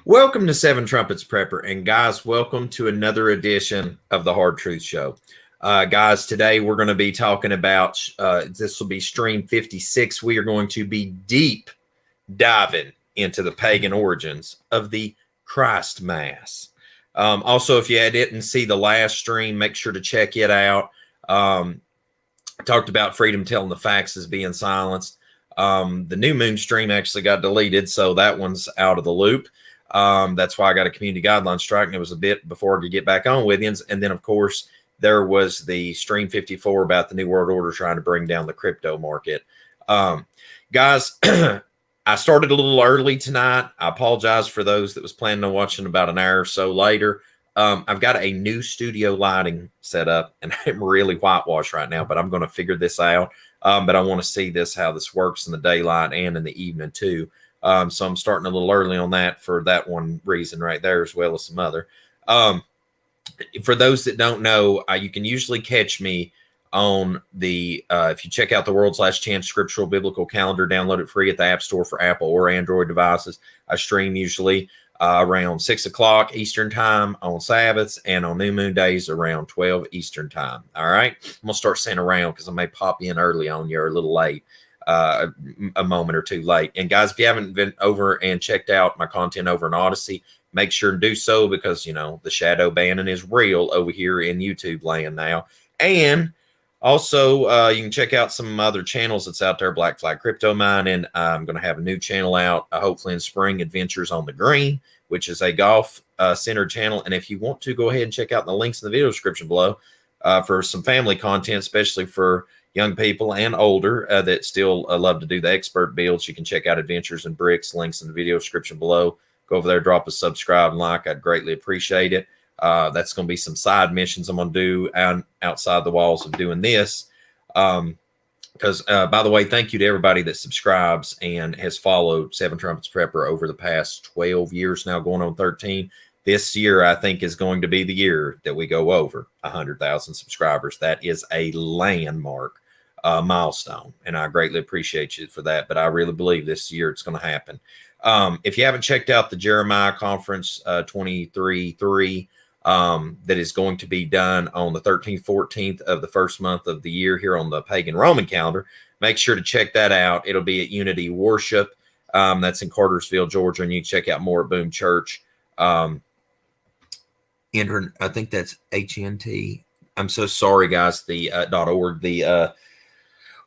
Welcome to Seven Trumpets Prepper, and guys, welcome to another edition of the Hard Truth Show. Guys, today we're going to be talking about, this will be stream 56. We are going to be deep diving into the pagan origins of the Christ Mass. Also, if you didn't see the last stream, make sure to check it out. I talked about freedom telling the facts is being silenced. The new moon stream actually got deleted, so that one's out of the loop. That's why I got a community guideline strike, and it was a bit before I could get back on with you. And then, of course, there was the stream 54 about the New World Order trying to bring down the crypto market. Guys, I started a little early tonight. I apologize for those that was planning on watching about an hour or so later. I've got a new studio lighting set up, and I'm really whitewashed right now, but I'm going to figure this out. But I want to see how this works in the daylight and in the evening too. So I'm starting a little early on that for that one reason right there, as well as some other. For those that don't know, you can usually catch me on the, if you check out the World's Last Chance Scriptural Biblical Calendar, download it free at the App Store for Apple or Android devices. I stream usually around 6 o'clock Eastern time on Sabbaths, and on new moon days around 12 Eastern time. All right. I'm going to start saying around because I may pop in early on you or a little late. A moment or two late. And guys, if you haven't been over and checked out my content over in Odyssey, make sure to do so, because you know the shadow banning is real over here in YouTube land now. And also you can check out some other channels that's out there. Black Flag Crypto Mining. I'm going to have a new channel out hopefully in spring, Adventures on the Green, which is a golf centered channel. And if you want to, go ahead and check out the links in the video description below for some family content, especially for young people and older that still love to do the expert builds. You can check out Adventures in Bricks, links in the video description below. Go over there, drop a subscribe and like. I'd greatly appreciate it. That's going to be some side missions I'm going to do outside the walls of doing this. Because, by the way, thank you to everybody that subscribes and has followed Seven Trumpets Prepper over the past 12 years now, going on 13. This year, I think, is going to be the year that we go over 100,000 subscribers. That is a landmark milestone, and I greatly appreciate you for that. But I really believe this year it's going to happen. If you haven't checked out the Jeremiah Conference 23-3 that is going to be done on the 13th, 14th of the first month of the year here on the pagan Roman calendar, make sure to check that out. It'll be at Unity Worship. That's in Cartersville, Georgia, and you can check out more at Boom Church. I think that's HNT. I'm so sorry, guys. The .org.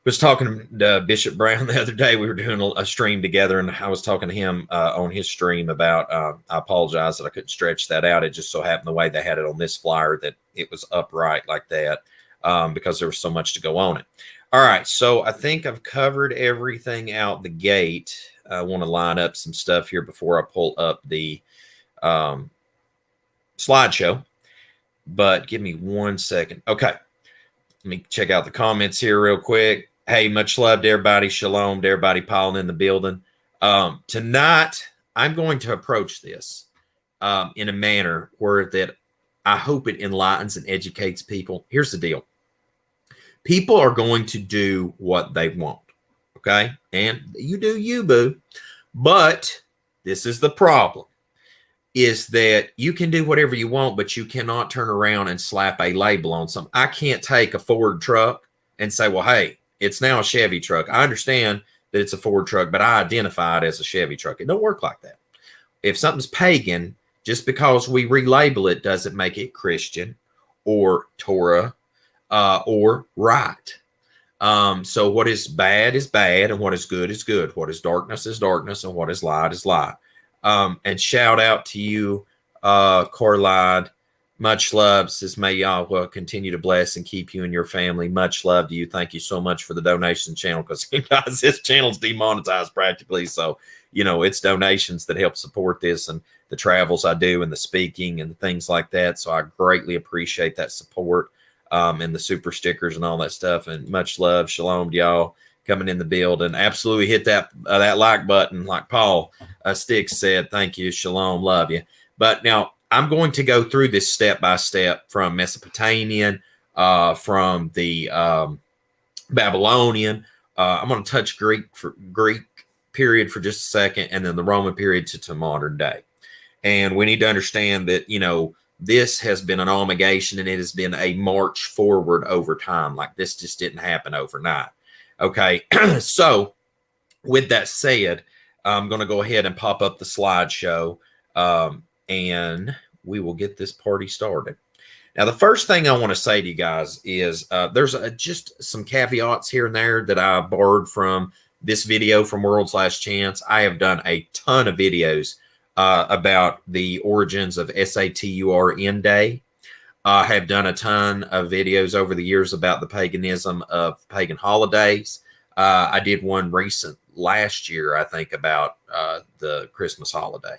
Was talking to Bishop Brown the other day. We were doing a stream together, and I was talking to him on his stream about. I apologize that I couldn't stretch that out. It just so happened the way they had it on this flyer that it was upright like that because there was so much to go on it. All right, so I think I've covered everything out the gate. I want to line up some stuff here before I pull up the slideshow, but give me 1 second. Okay, let me check out the comments here real quick. Hey, much love to everybody. Shalom to everybody piling in the building. Tonight, I'm going to approach this in a manner where that I hope it enlightens and educates people. Here's the deal. People are going to do what they want, okay? And you do you, boo. But this is the problem, is that you can do whatever you want, but you cannot turn around and slap a label on something. I can't take a Ford truck and say, well, hey, it's now a Chevy truck. I understand that it's a Ford truck, but I identify it as a Chevy truck. It don't work like that. If something's pagan, just because we relabel it doesn't make it Christian or Torah or right. So what is bad, and what is good is good. What is darkness, and what is light is light. And shout out to you, Corlide. Much love. Says, may Yahweh continue to bless and keep you and your family. Much love to you. Thank you so much for the donation channel, because guys, this channel's demonetized practically. So, you know, it's donations that help support this and the travels I do and the speaking and the things like that. So I greatly appreciate that support and the super stickers and all that stuff. And much love. Shalom to y'all coming in the building. Absolutely hit that like button, like Paul Sticks said. Thank you. Shalom. Love you. But now, I'm going to go through this step by step from Mesopotamian, from the Babylonian. I'm going to touch Greek period for just a second, and then the Roman period to modern day. And we need to understand that, you know, this has been an omigation and it has been a march forward over time. Like this just didn't happen overnight. Okay. So with that said, I'm going to go ahead and pop up the slideshow, and we will get this party started. Now, the first thing I want to say to you guys is there's just some caveats here and there that I borrowed from this video from World's Last Chance. I have done a ton of videos about the origins of Saturn Day. I have done a ton of videos over the years about the paganism of pagan holidays. I did one recent last year, I think, about the Christmas holiday.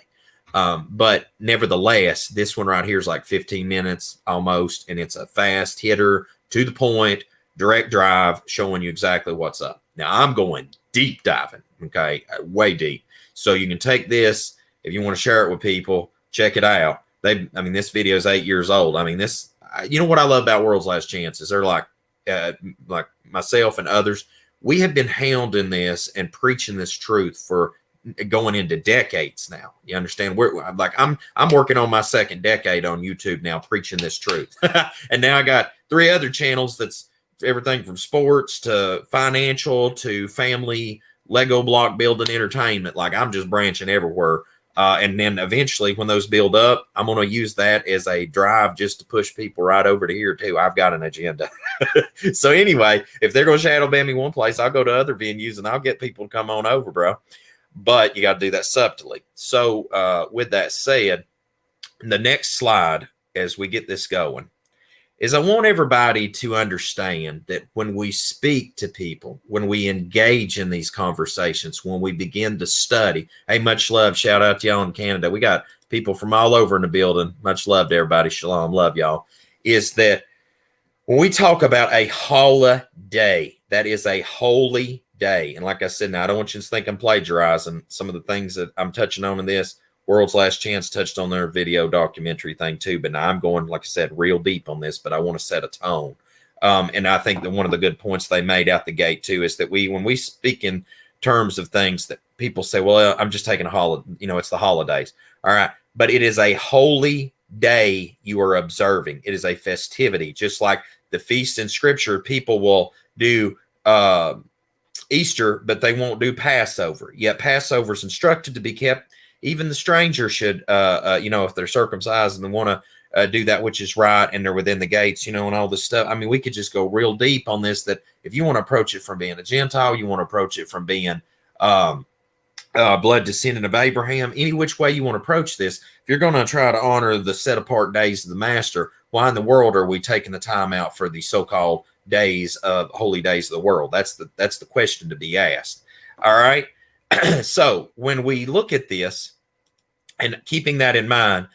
But nevertheless, this one right here is like 15 minutes almost, and it's a fast hitter, to the point, direct drive, showing you exactly what's up. Now, I'm going deep diving, okay, way deep. So you can take this, if you want to share it with people, check it out. I mean, this video is 8 years old. I mean, this, you know what I love about World's Last Chance is they're like myself and others, we have been hounding this and preaching this truth for going into decades now. You understand? I'm working on my second decade on YouTube now, preaching this truth. And now I got 3 other channels that's everything from sports to financial to family, Lego block building, entertainment. Like I'm just branching everywhere. And then eventually when those build up, I'm going to use that as a drive just to push people right over to here too. I've got an agenda. So anyway, if they're going to shadow ban me one place, I'll go to other venues and I'll get people to come on over, bro. But you got to do that subtly. So with that said, the next slide, as we get this going, is I want everybody to understand that when we speak to people, when we engage in these conversations, when we begin to study, hey, much love, shout out to y'all in Canada. We got people from all over in the building. Much love to everybody. Shalom, love y'all. Is that when we talk about a holiday, that is a holy day. And like I said, now I don't want you to think I'm plagiarizing some of the things that I'm touching on in this. World's Last Chance touched on their video documentary thing too, but now I'm going, like I said, real deep on this, but I want to set a tone. And I think that one of the good points they made out the gate too is that when we speak in terms of things that people say, well, I'm just taking a holiday, you know, it's the holidays. All right. But it is a holy day you are observing. It is a festivity, just like the feast in scripture. People will do Easter, but they won't do Passover. Yet Passover is instructed to be kept. Even the stranger should, you know, if they're circumcised and they want to do that which is right and they're within the gates, you know, and all this stuff. I mean, we could just go real deep on this, that if you want to approach it from being a Gentile, you want to approach it from being blood descendant of Abraham, any which way you want to approach this, if you're going to try to honor the set apart days of the master, why in the world are we taking the time out for the so-called days of holy days of the world? That's the question to be asked. All right. So when we look at this and keeping that in mind,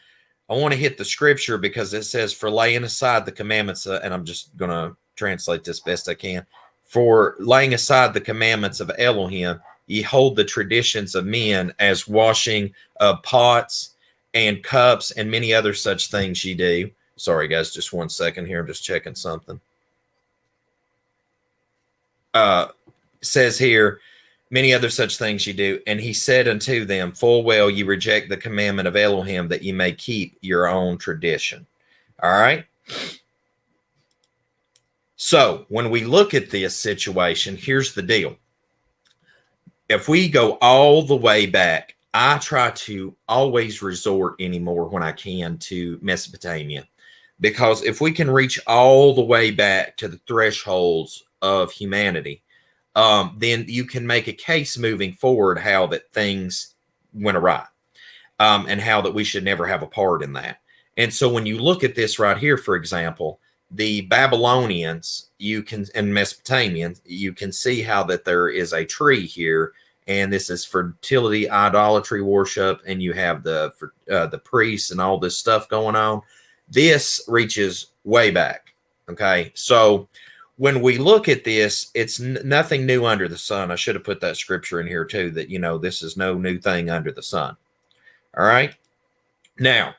I want to hit the scripture because it says, for laying aside the commandments, and I'm just going to translate this best I can, for laying aside the commandments of Elohim, ye hold the traditions of men as washing of pots and cups and many other such things ye do. Sorry, guys, just 1 second here. I'm just checking something. Says here, many other such things ye do. And he said unto them, full well ye reject the commandment of Elohim, that ye may keep your own tradition. All right. So when we look at this situation, here's the deal. If we go all the way back, I try to always resort anymore when I can to Mesopotamia, because if we can reach all the way back to the thresholds of humanity, then you can make a case moving forward how that things went awry, and how that we should never have a part in that. And so when you look at this right here, for example, the Babylonians, and Mesopotamians, you can see how that there is a tree here, and this is fertility, idolatry worship, and you have the priests and all this stuff going on. This reaches way back. Okay, so when we look at this, it's nothing new under the sun. I should have put that scripture in here too, that, you know, this is no new thing under the sun. All right. Now,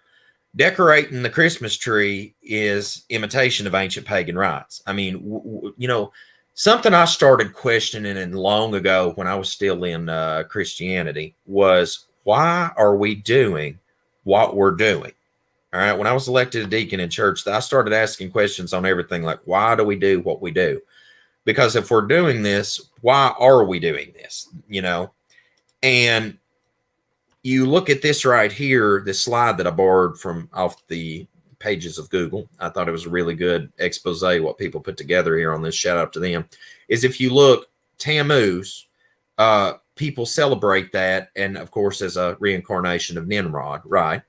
decorating the Christmas tree is imitation of ancient pagan rites. I mean, you know, something I started questioning and long ago when I was still in Christianity was, why are we doing what we're doing. All right. When I was elected a deacon in church, I started asking questions on everything like, why do we do what we do? Because if we're doing this, why are we doing this? And you look at this right here, this slide that I borrowed from off the pages of Google. I thought it was a really good expose what people put together here on this. Shout out to them. Is if you look, Tammuz, people celebrate that, and of course as a reincarnation of Nimrod, right?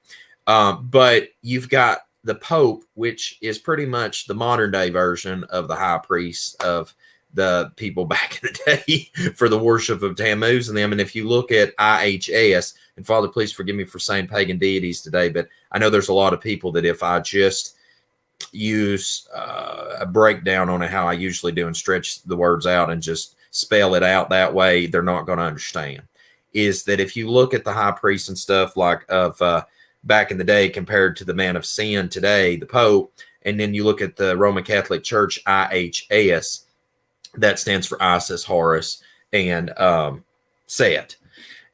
But you've got the Pope, which is pretty much the modern day version of the high priest of the people back in the day for the worship of Tammuz and them. And if you look at IHS, and Father, please forgive me for saying pagan deities today, but I know there's a lot of people that if I just use a breakdown on it, how I usually do, and stretch the words out and just spell it out that way, they're not going to understand. Is that if you look at the high priests and stuff like of back in the day compared to the man of sin today, the Pope, and then you look at the Roman Catholic Church, IHS, that stands for Isis, Horus, and Set.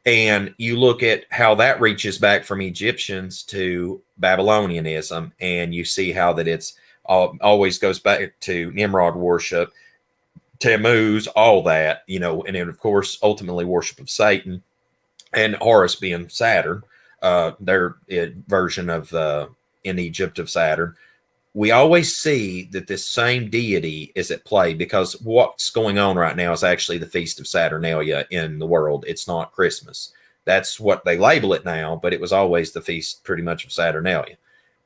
And you look at how that reaches back from Egyptians to Babylonianism, and you see how that it's always goes back to Nimrod worship, Tammuz, all that, and then of course ultimately worship of Satan, and Horus being Saturn, their version of in Egypt of Saturn. We always see that this same deity is at play, because what's going on right now is actually the Feast of Saturnalia in the world. It's not Christmas. That's what they label it now, but it was always the feast pretty much of Saturnalia.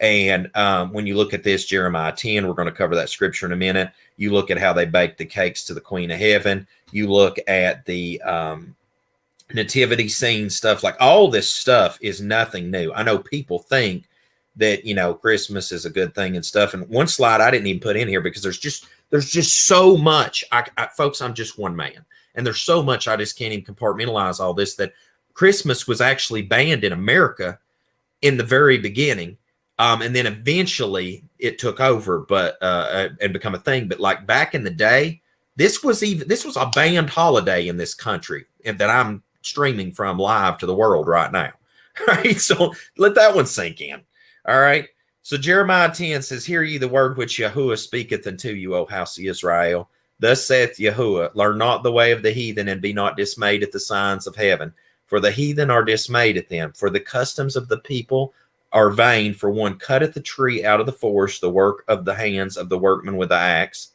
And when you look at this, Jeremiah 10, we're going to cover that scripture in a minute. You look at how they bake the cakes to the Queen of Heaven. You look at the nativity scene stuff. Like all this stuff is nothing new. I know people think that Christmas is a good thing and stuff. And one slide I didn't even put in here because there's just so much. Folks, I'm just one man, and there's so much I just can't even compartmentalize all this. That Christmas was actually banned in America in the very beginning, and then eventually it took over, but and become a thing. But like back in the day, this was a banned holiday in this country, and that I'm streaming from live to the world right now. Right, so let that one sink in. All right. So Jeremiah 10 says, hear ye the word which Yahuwah speaketh unto you, O house of Israel. Thus saith Yahuwah, learn not the way of the heathen, and be not dismayed at the signs of heaven. For the heathen are dismayed at them. For the customs of the people are vain. For one cutteth the tree out of the forest, the work of the hands of the workman with the axe.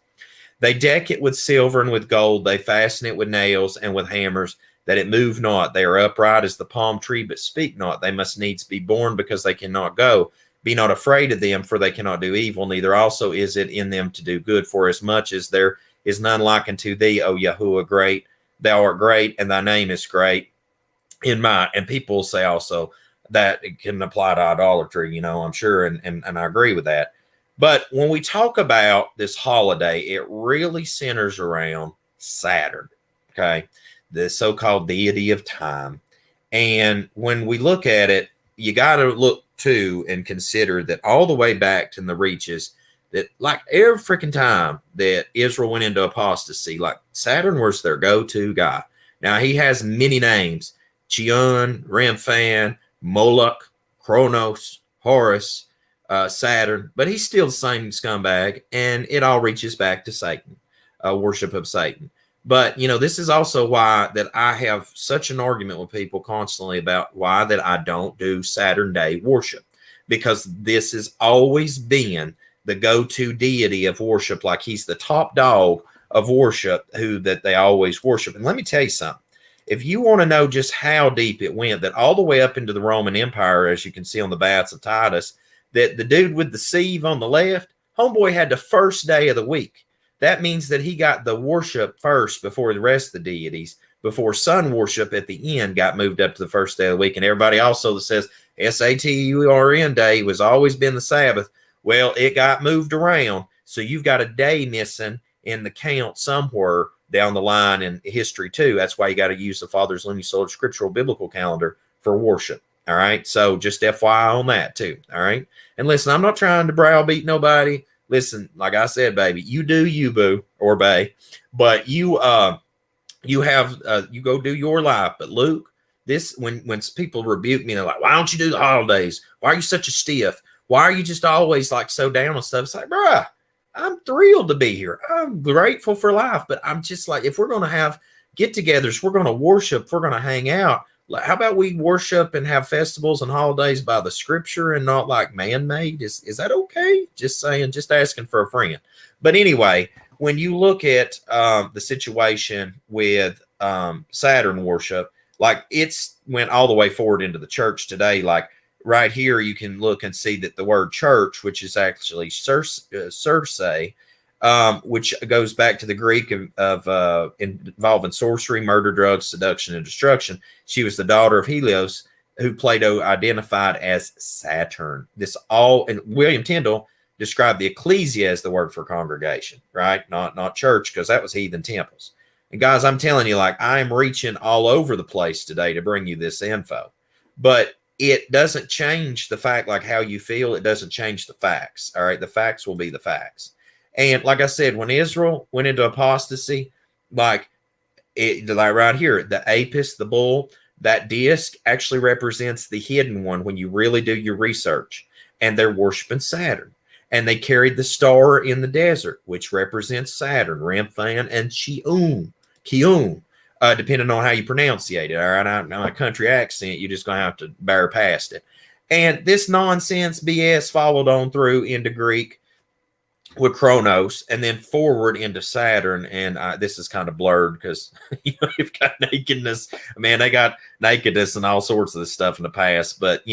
They deck it with silver and with gold. They fasten it with nails and with hammers, that it move not. They are upright as the palm tree, but speak not. They must needs be born, because they cannot go. Be not afraid of them, for they cannot do evil, neither also is it in them to do good. For as much as there is none like unto thee, O Yahuwah, great, thou art great, and thy name is great in might. And people say also that it can apply to idolatry, I'm sure, and I agree with that. But when we talk about this holiday, it really centers around Saturn, okay, the so-called deity of time. And when we look at it, you got to look to and consider that all the way back to the reaches, that like every freaking time that Israel went into apostasy, like Saturn was their go-to guy. Now he has many names: Chion, Remphan, Moloch, Kronos, Horus, Saturn, but he's still the same scumbag, and it all reaches back to Satan, worship of Satan. But, this is also why that I have such an argument with people constantly about why that I don't do Saturn Day worship, because this has always been the go-to deity of worship. Like he's the top dog of worship that they always worship. And let me tell you something. If you want to know just how deep it went, that all the way up into the Roman Empire, as you can see on the Baths of Titus, that the dude with the sieve on the left, homeboy had the first day of the week. That means that he got the worship first before the rest of the deities, before sun worship at the end got moved up to the first day of the week. And everybody also that says Saturn day was always been the Sabbath. Well, it got moved around. So you've got a day missing in the count somewhere down the line in history too. That's why you got to use the Father's Lunisolar Scriptural Biblical Calendar for worship. All right. So just FYI on that too. All right. And listen, I'm not trying to browbeat nobody. Listen, like I said, baby, you do you, boo, or bae, but you go do your life. But Luke, this, when people rebuke me, they're like, why don't you do the holidays? Why are you such a stiff? Why are you just always like so down on stuff? It's like, bruh, I'm thrilled to be here. I'm grateful for life, but I'm just like, if we're going to have get-togethers, we're going to worship, we're going to hang out. How about we worship and have festivals and holidays by the scripture and not like man-made? Is that okay? Just saying, just asking for a friend. But anyway, when you look at the situation with Saturn worship, like it's went all the way forward into the church today. Like right here, you can look and see that the word church, which is actually Circe, which goes back to the Greek of involving sorcery, murder, drugs, seduction, and destruction. She was the daughter of Helios, who Plato identified as Saturn. This all, and William Tyndale described the ecclesia as the word for congregation, right? Not church, because that was heathen temples. And guys, I'm telling you, like, I am reaching all over the place today to bring you this info, but it doesn't change the fact, like how you feel. It doesn't change the facts. All right. The facts will be the facts. And like I said, when Israel went into apostasy, like right here, the apis, the bull, that disc actually represents the hidden one when you really do your research. And they're worshiping Saturn. And they carried the star in the desert, which represents Saturn, Remphan, and Kiun, depending on how you pronunciate it. All right, now my country accent, you're just going to have to bear past it. And this nonsense BS followed on through into Greek with Kronos, and then forward into Saturn. And this is kind of blurred because you've got nakedness. Man, they got nakedness and all sorts of this stuff in the past. But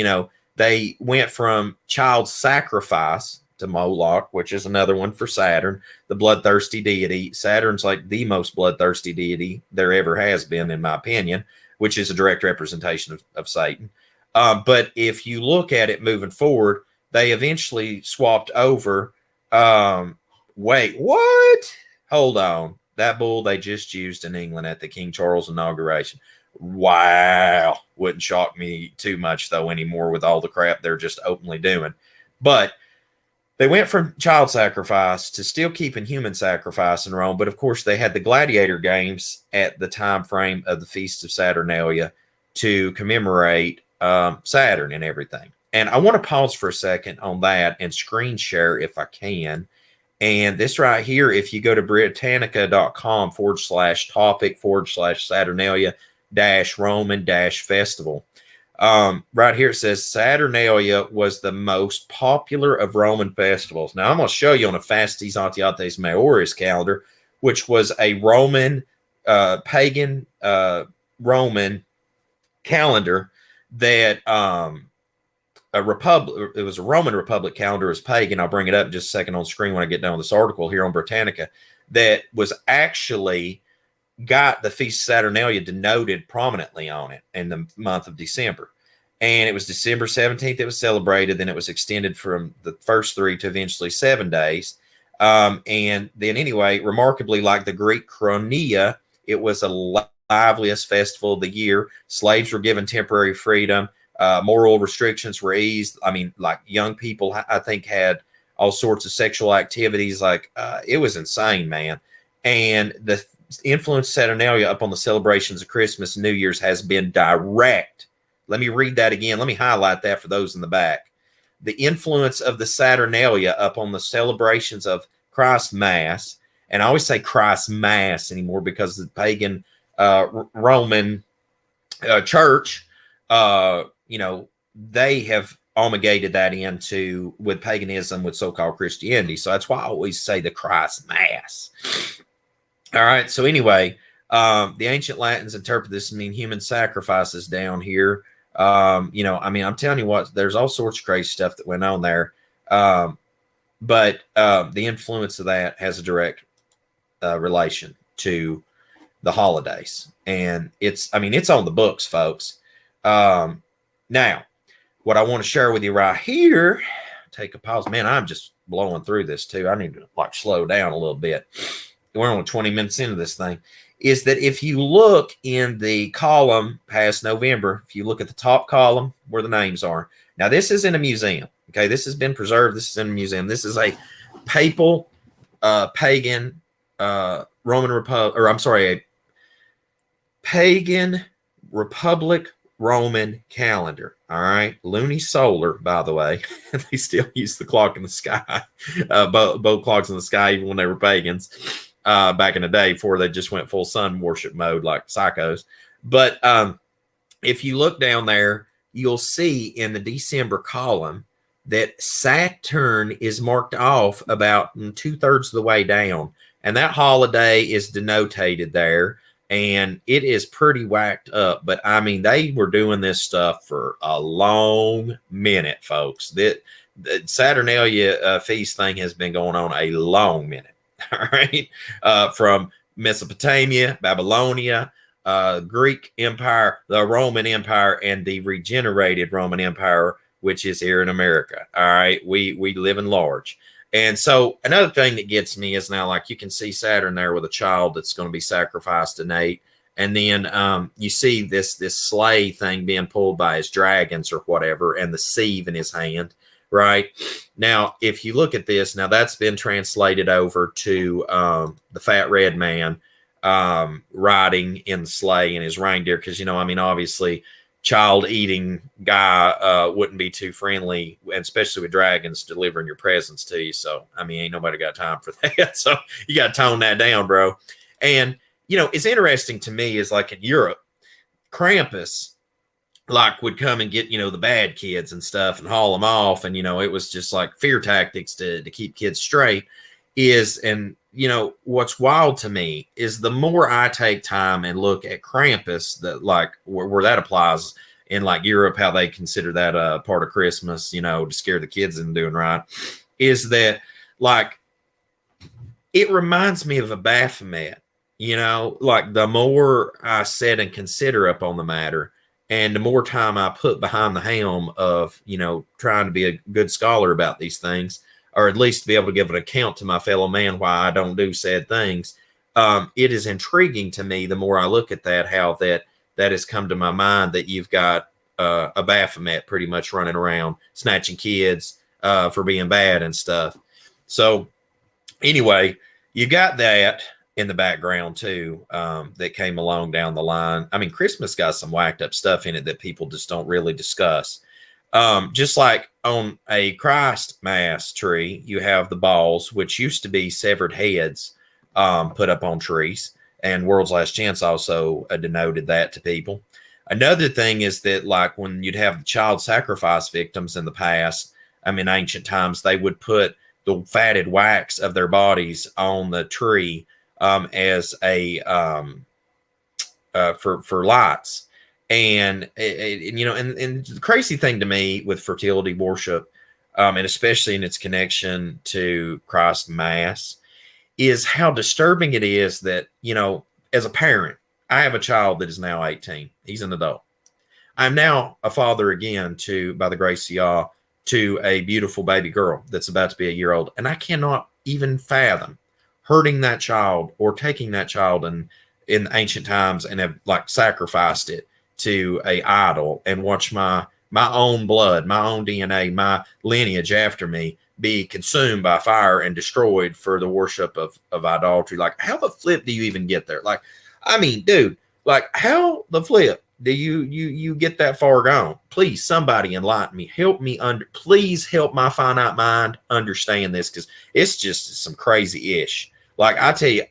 they went from child sacrifice to Moloch, which is another one for Saturn, the bloodthirsty deity. Saturn's like the most bloodthirsty deity there ever has been, in my opinion, which is a direct representation of Satan. But if you look at it moving forward, they eventually swapped over. Wait, what? Hold on. That bull they just used in England at the King Charles inauguration. Wow. Wouldn't shock me too much, though, anymore with all the crap they're just openly doing. But they went from child sacrifice to still keeping human sacrifice in Rome. But, of course, they had the gladiator games at the time frame of the Feast of Saturnalia to commemorate Saturn and everything. And I want to pause for a second on that and screen share if I can. And this right here, if you go to Britannica.com/topic/Saturnalia-Roman-Festival, right here it says Saturnalia was the most popular of Roman festivals. Now I'm going to show you on a Fastes Antiates Maioris calendar, which was a Roman pagan Roman calendar that a republic. It was a Roman Republic calendar as pagan. I'll bring it up in just a second on screen when I get done with this article here on Britannica. That was actually got the Feast of Saturnalia denoted prominently on it in the month of December. And it was December 17th it was celebrated. Then it was extended from the first 3 to eventually 7 days. And then anyway, remarkably, like the Greek Chronia, it was the liveliest festival of the year. Slaves were given temporary freedom. Moral restrictions were eased. I mean, like young people, I think, had all sorts of sexual activities. Like it was insane, man. And the influence of Saturnalia upon the celebrations of Christmas and New Year's has been direct. Let me read that again. Let me highlight that for those in the back. The influence of the Saturnalia upon the celebrations of Christ Mass, and I always say Christ Mass anymore because the pagan Roman church, they have omega that into with paganism, with so-called Christianity. So that's why I always say the Christ Mass. All right. So anyway, the ancient Latins interpret this to mean human sacrifices down here. I'm telling you what, there's all sorts of crazy stuff that went on there. But the influence of that has a direct relation to the holidays. And it's on the books, folks. Now, what I want to share with you right here, take a pause. Man, I'm just blowing through this too. I need to slow down a little bit. We're only 20 minutes into this thing. Is that if you look in the column past November, if you look at the top column where the names are. Now, this is in a museum. Okay, this has been preserved. This is in a museum. This is a papal, pagan, Roman Republic, or I'm sorry, a pagan Republic Roman calendar. All right. Lunisolar, by the way. They still use the clock in the sky, both clocks in the sky, even when they were pagans back in the day before they just went full sun worship mode like psychos. But if you look down there, you'll see in the December column that Saturn is marked off about 2/3 of the way down. And that holiday is denotated there. And it is pretty whacked up. But I mean, they were doing this stuff for a long minute, folks. The Saturnalia feast thing has been going on a long minute. All right. From Mesopotamia, Babylonia, Greek Empire, the Roman Empire, and the regenerated Roman Empire, which is here in America. All right. We live in large. And so another thing that gets me is now, like, you can see Saturn there with a child that's going to be sacrificed innate. And then you see this sleigh thing being pulled by his dragons or whatever, and the sieve in his hand. Right now, if you look at this, now that's been translated over to the fat red man riding in the sleigh and his reindeer. Because, I mean, obviously, child eating guy wouldn't be too friendly, and especially with dragons delivering your presents to you. So, I mean, ain't nobody got time for that. So you got to tone that down, bro. And, it's interesting to me is, like, in Europe, Krampus, like, would come and get, the bad kids and stuff and haul them off. And, it was just like fear tactics to keep kids straight and, what's wild to me is the more I take time and look at Krampus, that, like, where that applies in, like, Europe, how they consider that a part of Christmas, to scare the kids into doing right, is that, like, it reminds me of a Baphomet, like, the more I sit and consider up on the matter, and the more time I put behind the helm of, trying to be a good scholar about these things, or at least to be able to give an account to my fellow man why I don't do said things, it is intriguing to me the more I look at that, how that has come to my mind, that you've got a Baphomet pretty much running around snatching kids for being bad and stuff. So anyway, you got that in the background too, that came along down the line. I mean, Christmas got some whacked up stuff in it that people just don't really discuss. Just like on a Christ mass tree, you have the balls, which used to be severed heads, put up on trees, and World's Last Chance also denoted that to people. Another thing is that, like, when you'd have the child sacrifice victims in the past, I mean, ancient times, they would put the fatted wax of their bodies on the tree as a for lights. And and the crazy thing to me with fertility worship, and especially in its connection to Christ Mass, is how disturbing it is that, as a parent, I have a child that is now 18. He's an adult. I'm now a father again by the grace of Yah, to a beautiful baby girl that's about to be a year old. And I cannot even fathom hurting that child or taking that child in ancient times and have, like, sacrificed it to a idol and watch my own blood, my own DNA, my lineage after me be consumed by fire and destroyed for the worship of idolatry. Like, how the flip do you even get there? Like, I mean, dude, like, how the flip do you get that far gone? Please, somebody enlighten me. Help me please help my finite mind understand this, because it's just some crazy ish. Like, I tell you,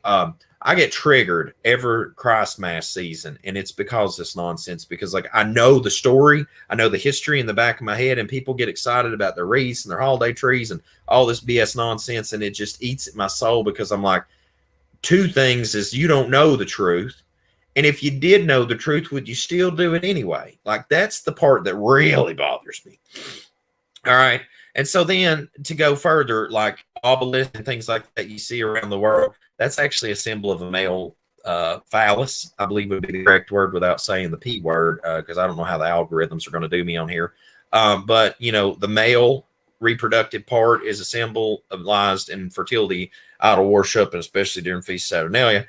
I get triggered every Christ Mass season, and it's because of this nonsense. Because, like, I know the story, I know the history in the back of my head, and people get excited about their wreaths and their holiday trees and all this BS nonsense, and it just eats at my soul, because I'm like, two things is, you don't know the truth, and if you did know the truth, would you still do it anyway? Like, that's the part that really bothers me. All right. And so then to go further, like obelisks and things like that you see around the world, that's actually a symbol of a male phallus, I believe would be the correct word without saying the P word, because I don't know how the algorithms are going to do me on here. But, the male reproductive part is a symbol symbolized in fertility, idol worship, and especially during Feast of Saturnalia,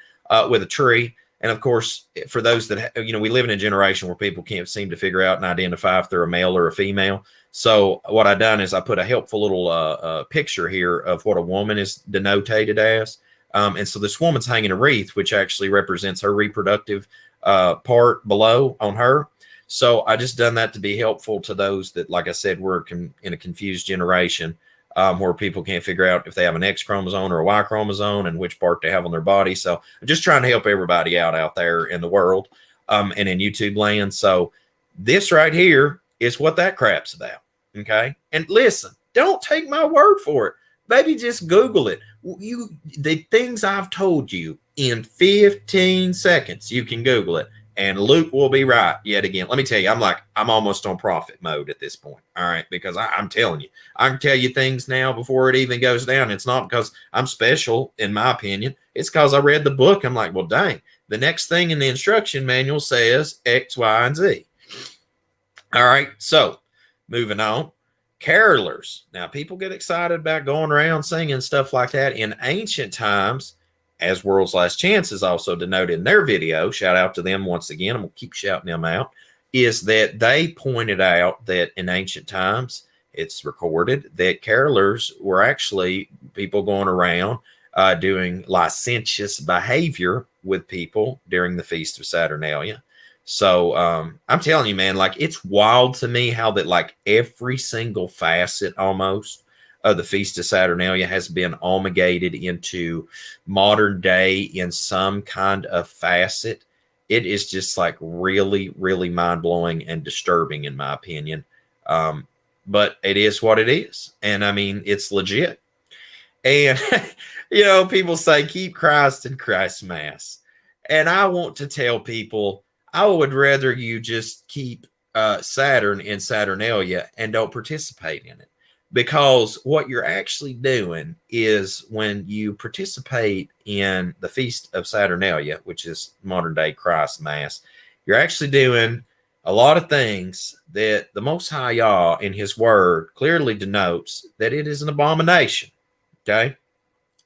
with a tree. And of course, for those that, we live in a generation where people can't seem to figure out and identify if they're a male or a female. So what I done is I put a helpful little picture here of what a woman is denotated as. And so this woman's hanging a wreath, which actually represents her reproductive part below on her. So I just done that to be helpful to those that, like I said, we're in a confused generation, where people can't figure out if they have an X chromosome or a Y chromosome and which part they have on their body. So I'm just trying to help everybody out there in the world, and in YouTube land. So this right here is what that crap's about. Okay. And listen, don't take my word for it. Maybe just Google it. The things I've told you in 15 seconds, you can Google it. And Luke will be right yet again. Let me tell you, I'm almost on prophet mode at this point. All right. Because I'm telling you, I can tell you things now before it even goes down. It's not because I'm special, in my opinion. It's because I read the book. I'm like, well, dang, the next thing in the instruction manual says X, Y, and Z. All right. So moving on. Carolers. Now, people get excited about going around singing stuff like that. In ancient times, as World's Last Chance is also denoted in their video, shout out to them once again, I'm going to keep shouting them out, is that they pointed out that in ancient times, it's recorded that carolers were actually people going around doing licentious behavior with people during the Feast of Saturnalia. So I'm telling you, man, like, it's wild to me how that, like, every single facet almost of the Feast of Saturnalia has been omega-ted into modern day in some kind of facet. It is just like really, really mind-blowing and disturbing, in my opinion. But it is what it is. And I mean, it's legit. And, people say, keep Christ in Christ's Mass. And I want to tell people, I would rather you just keep Saturn in Saturnalia and don't participate in it. Because what you're actually doing is, when you participate in the Feast of Saturnalia, which is modern day Christ Mass, you're actually doing a lot of things that the Most High Yah in his word clearly denotes that it is an abomination. Okay?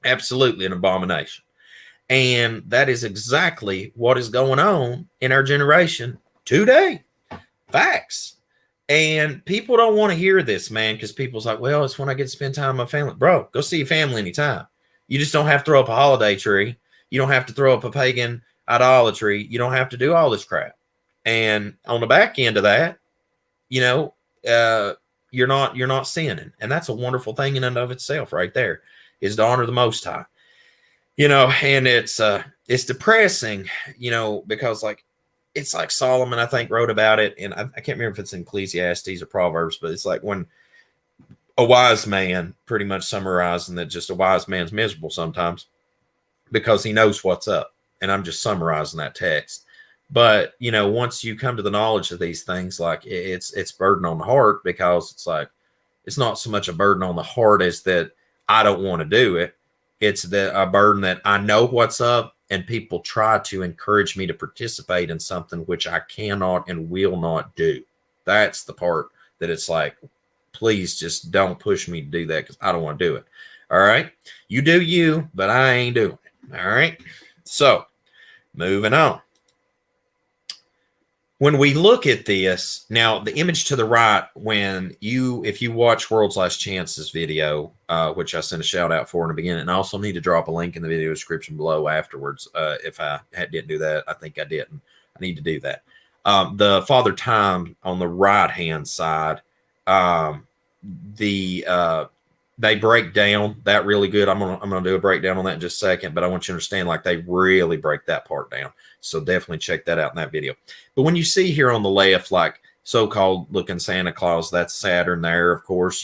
Absolutely an abomination. And that is exactly what is going on in our generation today. Facts. And people don't want to hear this, man, because people's like, well, it's when I get to spend time with my family. Bro, go see your family anytime. You just don't have to throw up a holiday tree. You don't have to throw up a pagan idolatry. You don't have to do all this crap. And on the back end of that, you're not sinning. And that's a wonderful thing in and of itself right there, is to honor the Most High. And it's depressing, because it's like Solomon, I think, wrote about it. And I can't remember if it's in Ecclesiastes or Proverbs, but it's like when a wise man, pretty much summarizing that just a wise man's miserable sometimes because he knows what's up. And I'm just summarizing that text. But, once you come to the knowledge of these things, like, it's burden on the heart, because it's like, it's not so much a burden on the heart as that I don't want to do it. It's a burden that I know what's up, and people try to encourage me to participate in something which I cannot and will not do. That's the part that it's like, please just don't push me to do that, because I don't want to do it. All right. You do you, but I ain't doing it. All right. So moving on. When we look at this, now the image to the right, if you watch World's Last Chance's video, which I sent a shout out for in the beginning, and I also need to drop a link in the video description below afterwards. If I didn't do that, I think I didn't. I need to do that. The Father Time on the right-hand side, they break down that really good. I'm gonna do a breakdown on that in just a second, but I want you to understand, like, they really break that part down. So definitely check that out in that video. But when you see here on the left, like, so-called looking Santa Claus, that's Saturn there, of course,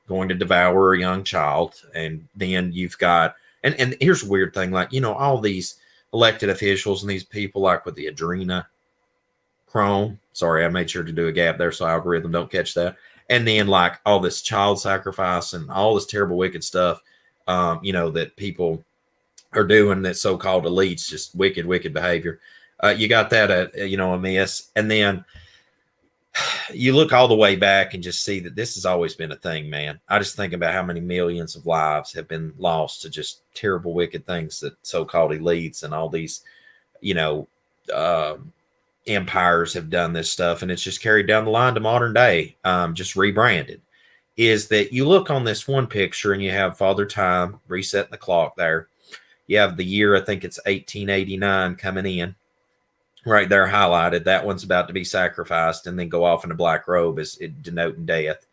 going to devour a young child. And then you've got, and here's a weird thing, like, all these elected officials and these people, like with the adrenochrome. Sorry, I made sure to do a gap there so algorithm don't catch that. And then, like, all this child sacrifice and all this terrible, wicked stuff, that people are doing, that so-called elites, just wicked, wicked behavior. You got that, a mess. And then you look all the way back and just see that this has always been a thing, man. I just think about how many millions of lives have been lost to just terrible, wicked things that so-called elites and all these, empires have done this stuff. And it's just carried down the line to modern day, just rebranded. Is that you look on this one picture and you have Father Time resetting the clock there. You have the year, I think it's 1889 coming in. right there highlighted. That one's about to be sacrificed and then go off in a black robe as it denoting death.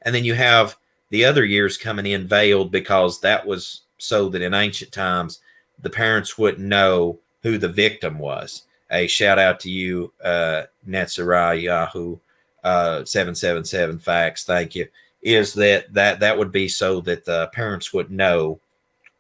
And then you have the other years coming in veiled, because that was so that in ancient times the parents wouldn't know who the victim was. A shout out to you, Netzerai Yahoo 777 facts. Thank you. Is that would be so that the parents would know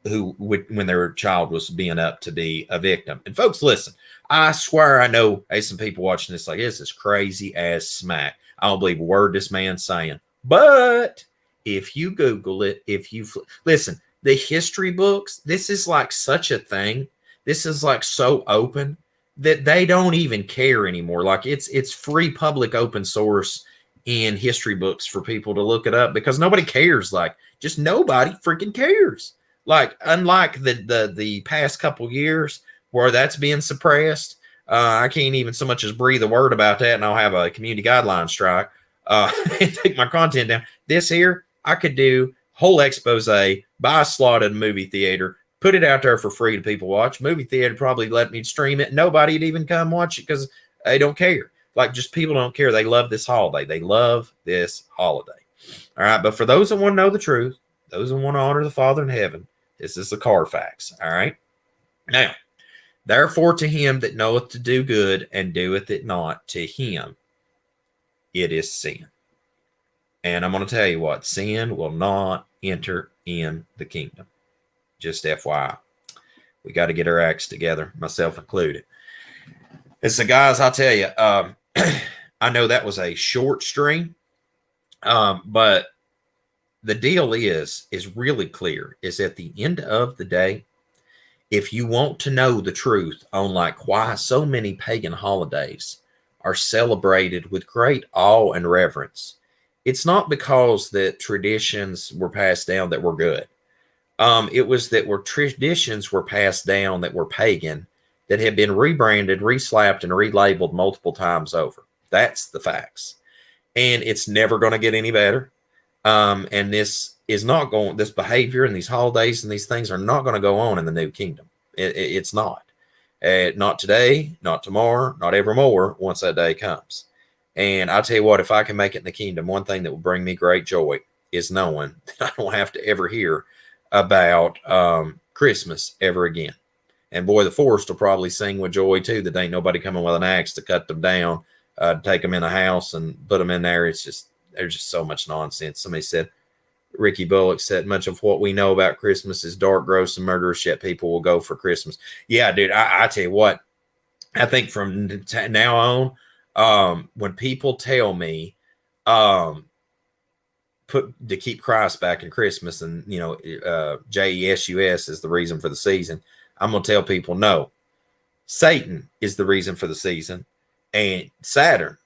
who would, when their child was being up to be a victim. And folks, listen, I swear I know there's some people watching this like, this is crazy as smack. I don't believe a word this man's saying. But if you Google it, if you listen, the history books, this is like such a thing. This is like so open that they don't even care anymore. Like it's free, public, open source in history books for people to look it up, because nobody cares. Like, just nobody freaking cares. Like, unlike the past couple years where that's being suppressed, I can't even so much as breathe a word about that, and I'll have a community guideline strike and take my content down. This here, I could do whole expose, buy a slot at a movie theater, put it out there for free to people watch. Movie theater probably let me stream it. Nobody'd even come watch it because they don't care. Like, just people don't care. They love this holiday. They love this holiday. All right. But for those that want to know the truth, those that want to honor the Father in heaven, this is the Carfax. All right. Now, therefore, to him that knoweth to do good and doeth it not, to him it is sin. And I'm going to tell you what, sin will not enter in the kingdom. Just FYI. We got to get our acts together, myself included. And so, guys, I'll tell you, I know that was a short stream, but the deal is really clear, is at the end of the day, if you want to know the truth on like why so many pagan holidays are celebrated with great awe and reverence, it's not because that traditions were passed down that were good. It was that traditions were passed down that were pagan, that had been rebranded, reslapped, and relabeled multiple times over. That's the facts. And it's never going to get any better. And this behavior and these holidays and these things are not going to go on in the new kingdom. It's not. Not today, not tomorrow, not evermore, once that day comes. And I tell you what, if I can make it in the kingdom, one thing that will bring me great joy is knowing that I don't have to ever hear about Christmas ever again. And boy, the forest will probably sing with joy too, that ain't nobody coming with an axe to cut them down, take them in a house and put them in there. There's just so much nonsense. Somebody said, Ricky Bullock said, much of what we know about Christmas is dark, gross, and murderous, yet people will go for Christmas. Yeah, dude, I tell you what, I think from now on, when people tell me to keep Christ back in Christmas, and Jesus is the reason for the season, I'm going to tell people, no, Satan is the reason for the season, and Saturn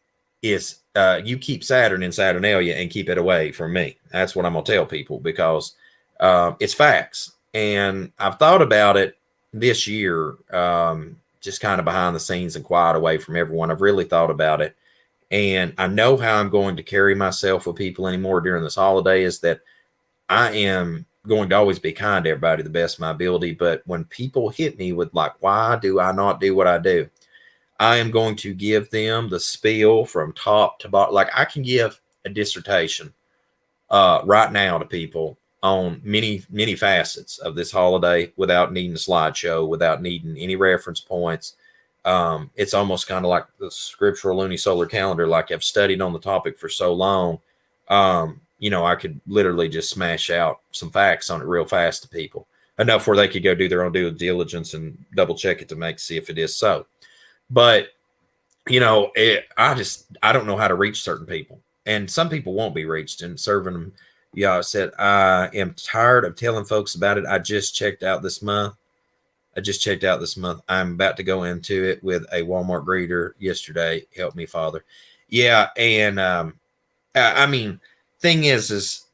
is, you keep Saturn in Saturnalia and keep it away from me. That's what I'm going to tell people, because it's facts. And I've thought about it this year, just kind of behind the scenes and quiet away from everyone. I've really thought about it. And I know how I'm going to carry myself with people anymore during this holiday, is that I am going to always be kind to everybody the best of my ability. But when people hit me with like, why do I not do what I do? I am going to give them the spiel from top to bottom. Like, I can give a dissertation right now to people on many, many facets of this holiday without needing a slideshow, without needing any reference points. It's almost kind of like the scriptural lunisolar calendar. Like, I've studied on the topic for so long, I could literally just smash out some facts on it real fast to people, enough where they could go do their own due diligence and double check it to see if it is so. But, I don't know how to reach certain people, and some people won't be reached, and serving them. I said, I am tired of telling folks about it. I just checked out this month. I'm about to go into it with a Walmart greeter yesterday. Help me, Father. Yeah. And, thing is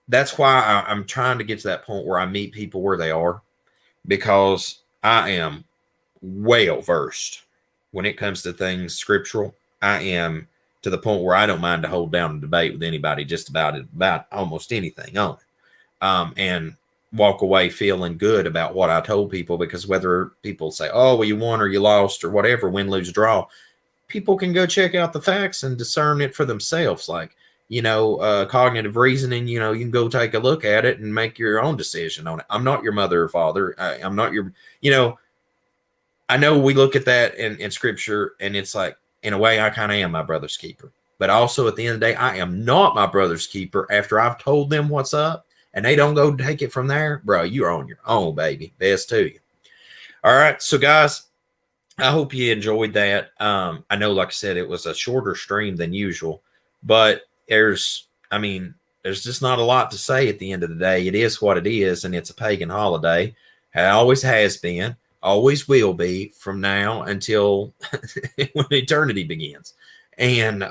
that's why I'm trying to get to that point where I meet people where they are, because I am well versed when it comes to things scriptural. I am to the point where I don't mind to hold down a debate with anybody just about almost anything on it. And walk away feeling good about what I told people, because whether people say, oh, well, you won or you lost or whatever, win, lose, draw, people can go check out the facts and discern it for themselves. Like, cognitive reasoning, you can go take a look at it and make your own decision on it. I'm not your mother or father. I'm not your, I know we look at that in scripture and it's like, in a way, I kind of am my brother's keeper. But also at the end of the day, I am not my brother's keeper after I've told them what's up and they don't go take it from there. Bro, you're on your own, baby. Best to you. All right. So, guys, I hope you enjoyed that. I know, like I said, it was a shorter stream than usual, but there's just not a lot to say at the end of the day. It is what it is, and it's a pagan holiday. It always has been, always will be from now until when eternity begins. And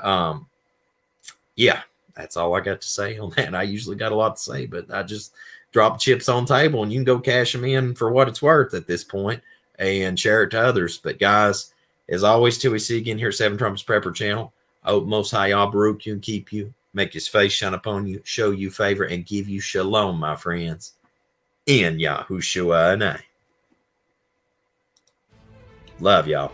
yeah, that's all I got to say on that. I usually got a lot to say, but I just drop chips on the table and you can go cash them in for what it's worth at this point and share it to others. But guys, as always, till we see you again here at Seven Trumpets Prepper channel, I hope Most High Yah Baruch you and keep you, make his face shine upon you, show you favor, and give you shalom, my friends. In Yahushua name. Love y'all.